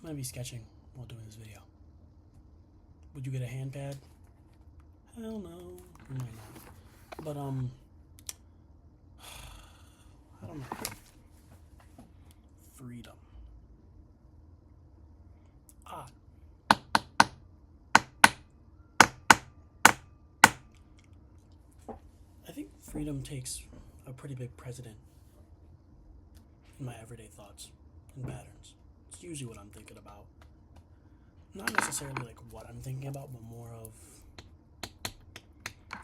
I'm gonna be sketching while doing this video. Would you get a hand pad? Hell no. You might not. But I don't know. Freedom. Ah. I think freedom takes a pretty big precedent in my everyday thoughts and patterns. It's usually what I'm thinking about. Not necessarily like what I'm thinking about, but more of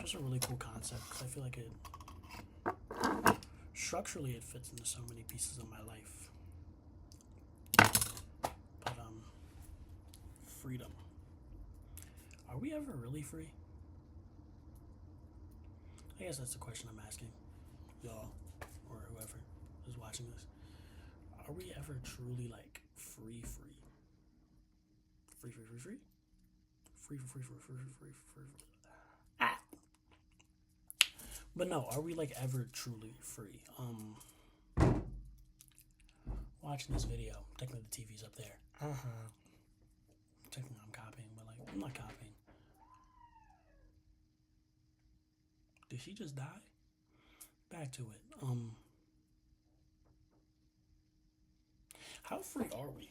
just a really cool concept. Because I feel like structurally it fits into so many pieces of my life. But freedom. Are we ever really free? I guess that's the question I'm asking y'all or whoever is watching this. Are we ever truly like free? Free. Ah. But no, are we like ever truly free? Watching this video, technically the TV's up there. Technically I'm copying, but like I'm not copying. Did she just die? Back to it. How free are we?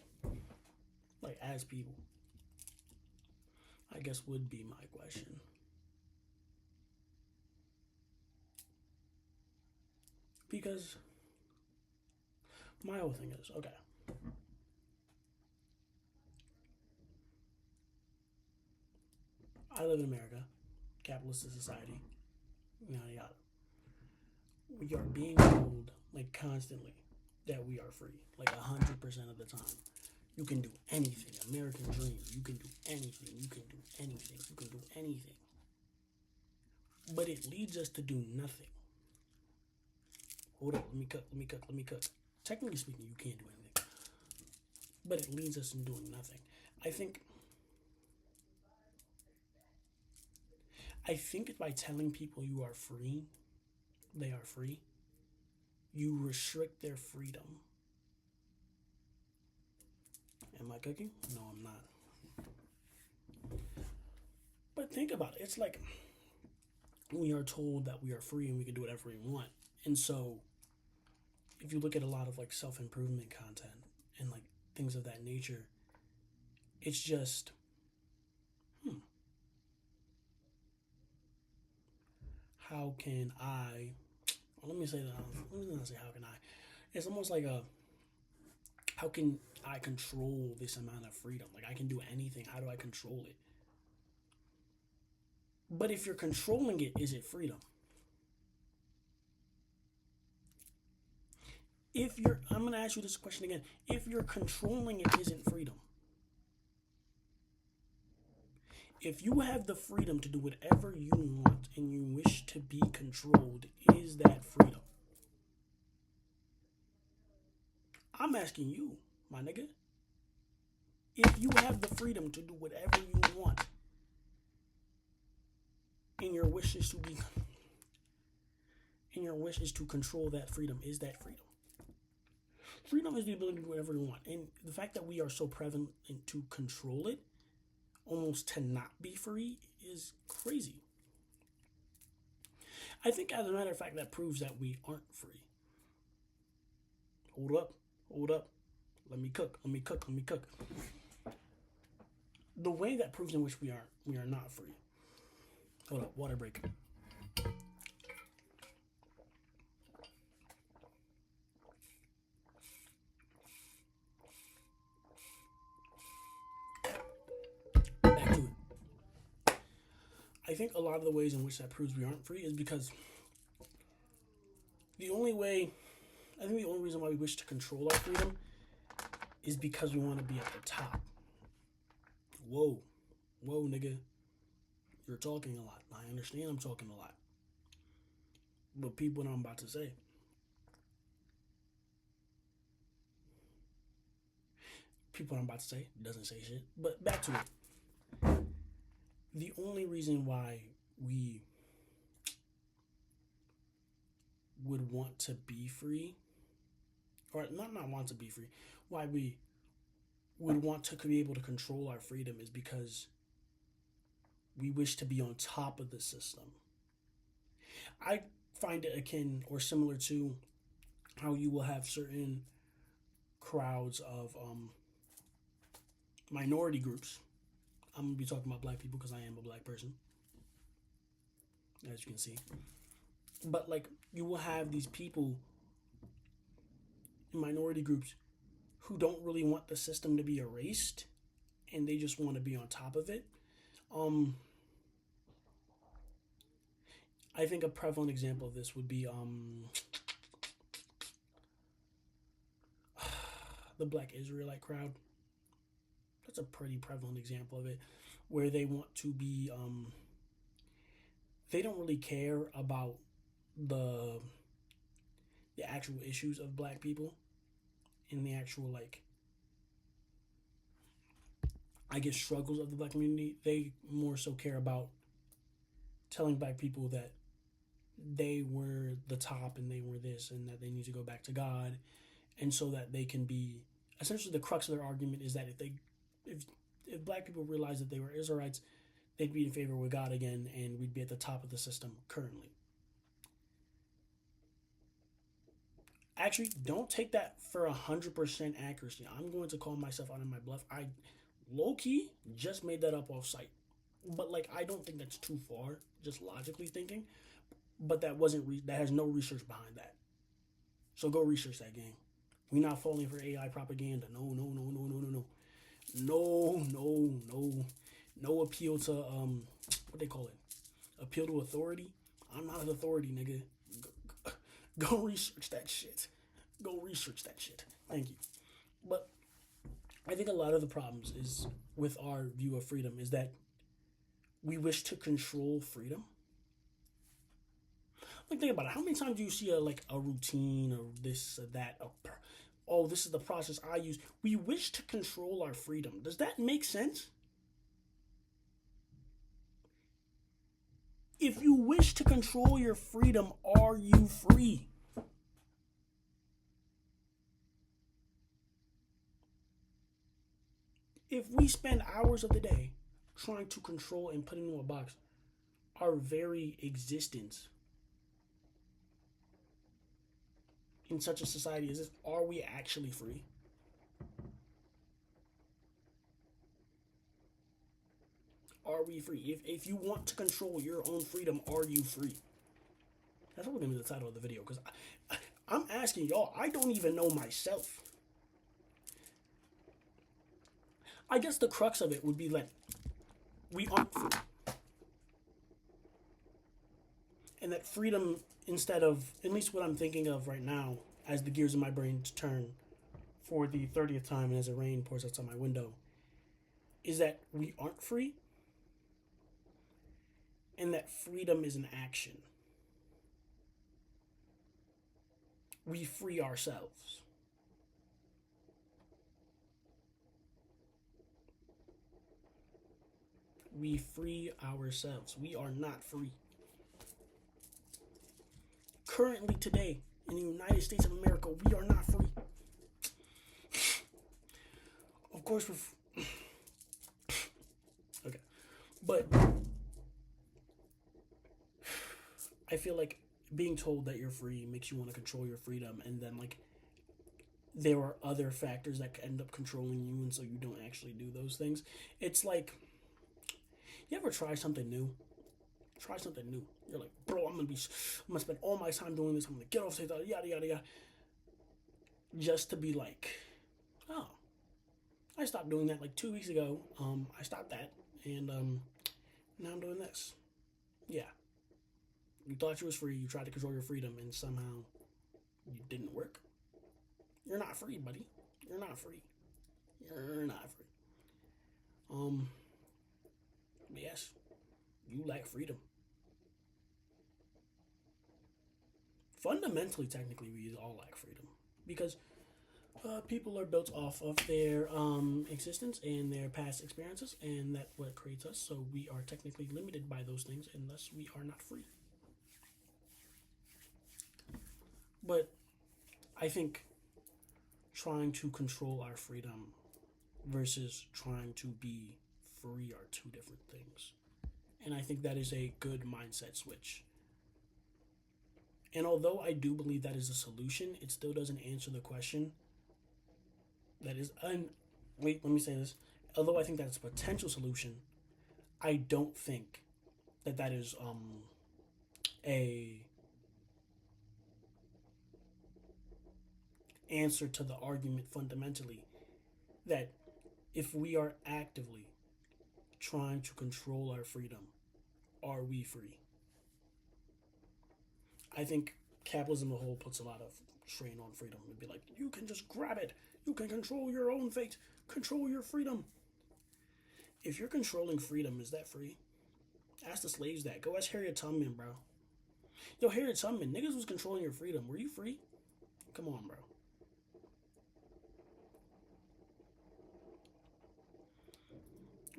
Like as people? I guess would be my question. Because my whole thing is, okay, I live in America, capitalist society, yada yada. We are being told like constantly that we are free, like 100% of the time. You can do anything. American dream. You can do anything. You can do anything. You can do anything. But it leads us to do nothing. Hold up. Let me cook. Technically speaking, you can't do anything. But it leads us in doing nothing. I think by telling people you are free, they are free, you restrict their freedom. Am I cooking? No, I'm not. But think about it. It's like we are told that we are free and we can do whatever we want. And so if you look at a lot of like self-improvement content and like things of that nature, it's just how can I let me say that let me not say how can I. It's almost like a how can I control this amount of freedom? Like I can do anything. How do I control it? But if you're controlling it, is it freedom? I'm going to ask you this question again. If you're controlling it, isn't freedom? If you have the freedom to do whatever you want and you wish to be controlled, is that freedom? I'm asking you, my nigga. If you have the freedom to do whatever you want and your wish is to control that freedom, is that freedom? Freedom is the ability to do whatever you want. And the fact that we are so prevalent to control it, almost to not be free, is crazy. I think, as a matter of fact, that proves that we aren't free. Hold up. Let me cook. The way that proves in which we are not free. Hold up, water break. Back to it. I think a lot of the ways in which that proves we aren't free is because the only reason why we wish to control our freedom is because we want to be at the top. Whoa, nigga. You're talking a lot. I understand I'm talking a lot. But people what I'm about to say. People what I'm about to say doesn't say shit. But back to it. The only reason why we would want to be free, or not want to be free, why we would want to be able to control our freedom is because we wish to be on top of the system. I find it akin or similar to how you will have certain crowds of minority groups. I'm gonna be talking about black people because I am a black person, as you can see. But like, you will have these people in minority groups who don't really want the system to be erased, and they just want to be on top of it. Um, I think a prevalent example of this would be the Black Israelite crowd. That's a pretty prevalent example of it, where they want to be. They don't really care about the the actual issues of black people and the actual, like, I guess, struggles of the black community. They more so care about telling black people that they were the top and they were this and that they need to go back to God, and so that they can be, essentially the crux of their argument is that if black people realized that they were Israelites, they'd be in favor with God again, and we'd be at the top of the system currently. Actually, don't take that for 100% accuracy. I'm going to call myself out on my bluff. I low key just made that up off site, but like, I don't think that's too far, just logically thinking. But that has no research behind that. So go research that, gang. We're not falling for AI propaganda. No, no, no, no, no, no, no, no, no, no, no appeal to what they call it, appeal to authority. I'm not an authority, nigga. Go research that shit. Go research that shit. Thank you. But I think a lot of the problems is with our view of freedom is that we wish to control freedom. Like, think about it. How many times do you see a routine or this or that? Oh, this is the process I use. We wish to control our freedom. Does that make sense? If you wish to control your freedom, are you free? If we spend hours of the day trying to control and put into a box our very existence in such a society as this, are we actually free? Are we free? If you want to control your own freedom, are you free? That's what we're gonna be the title of the video, because I'm asking y'all. I don't even know myself. I guess the crux of it would be like, we aren't free, and that freedom, instead of, at least what I'm thinking of right now, as the gears in my brain turn for the 30th time and as the rain pours outside my window, is that we aren't free, and that freedom is an action. We free ourselves. We free ourselves. We are not free. Currently, today, in the United States of America, we are not free. Of course, we're okay, but I feel like being told that you're free makes you want to control your freedom, and then, like, there are other factors that end up controlling you, and so you don't actually do those things. It's like, you ever try something new? Try something new. You're like, bro, I'm gonna spend all my time doing this. I'm gonna get off stage, yada yada yada, just to be like, oh, I stopped doing that like 2 weeks ago. I stopped that, and now I'm doing this. Yeah, you thought you was free. You tried to control your freedom, and somehow you didn't work. You're not free, buddy. You're not free. You're not free. Yes, you lack freedom. Fundamentally, technically, we all lack freedom, because people are built off of their existence and their past experiences, and that's what creates us. So we are technically limited by those things, and thus we are not free. But I think trying to control our freedom versus trying to be free are two different things. And I think that is a good mindset switch. And although I do believe that is a solution, it still doesn't answer the question. That is, wait, let me say this. Although I think that's a potential solution, I don't think that that is a answer to the argument fundamentally that if we are actively trying to control our freedom, are we free? I think capitalism as a whole puts a lot of strain on freedom. It'd be like, you can just grab it. You can control your own fate. Control your freedom. If you're controlling freedom, is that free? Ask the slaves that. Go ask Harriet Tubman, bro. Yo, Harriet Tubman, niggas was controlling your freedom. Were you free? Come on, bro.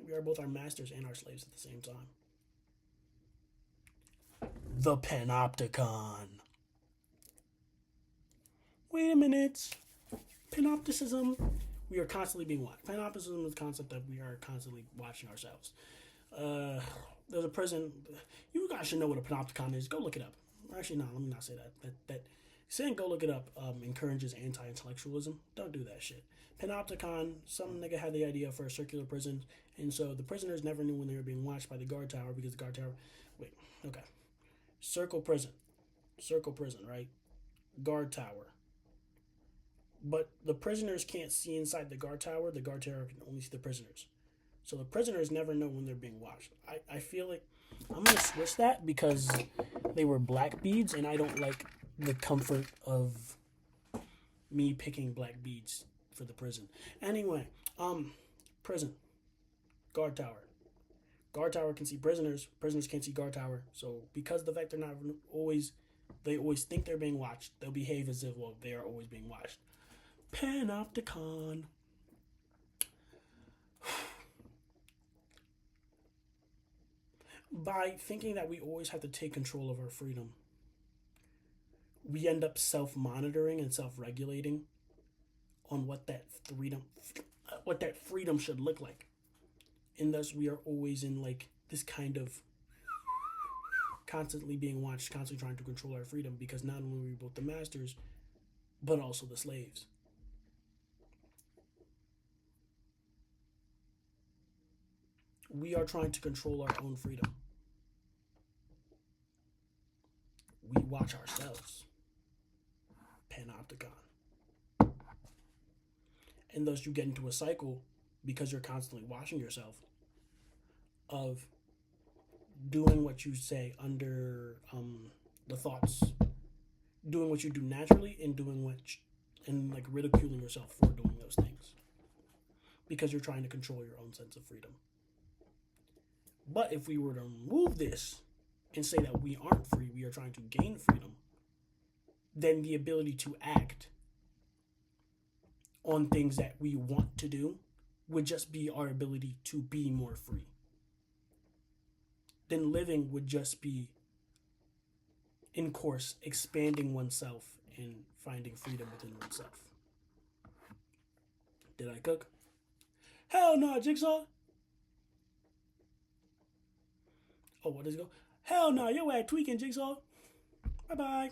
We are both our masters and our slaves at the same time. The Panopticon. Wait a minute. Panopticism. We are constantly being watched. Panopticism is the concept that we are constantly watching ourselves. There's a prison. You guys should know what a panopticon is. Go look it up. Actually, no, let me not say that. That saying go look it up encourages anti-intellectualism. Don't do that shit. Panopticon, some nigga had the idea for a circular prison, and so the prisoners never knew when they were being watched by the guard tower because the guard tower. Wait, okay. Circle prison, right? Guard tower. But the prisoners can't see inside the guard tower. The guard tower can only see the prisoners. So the prisoners never know when they're being watched. I feel like I'm going to switch that because they were black beads, and I don't like the comfort of me picking black beads for the prison. Anyway, prison. Guard tower. Guard tower can see prisoners. Prisoners can't see guard tower. So because of the fact they always think they're being watched, they'll behave as if, well, they are always being watched. Panopticon. By thinking that we always have to take control of our freedom, we end up self-monitoring and self-regulating on what that freedom should look like. And thus we are always in like this kind of constantly being watched, constantly trying to control our freedom, because not only are we both the masters, but also the slaves. We are trying to control our own freedom. We watch ourselves. Panopticon. And thus you get into a cycle, because you're constantly watching yourself, of doing what you say under the thoughts, doing what you do naturally, and and like ridiculing yourself for doing those things, because you're trying to control your own sense of freedom. But if we were to remove this and say that we aren't free, we are trying to gain freedom, then the ability to act on things that we want to do would just be our ability to be more free. Then living would just be, in course, expanding oneself and finding freedom within oneself. Did I cook? Hell no, Jigsaw. Oh, what does it go? Hell no, your ass tweaking, Jigsaw. Bye-bye.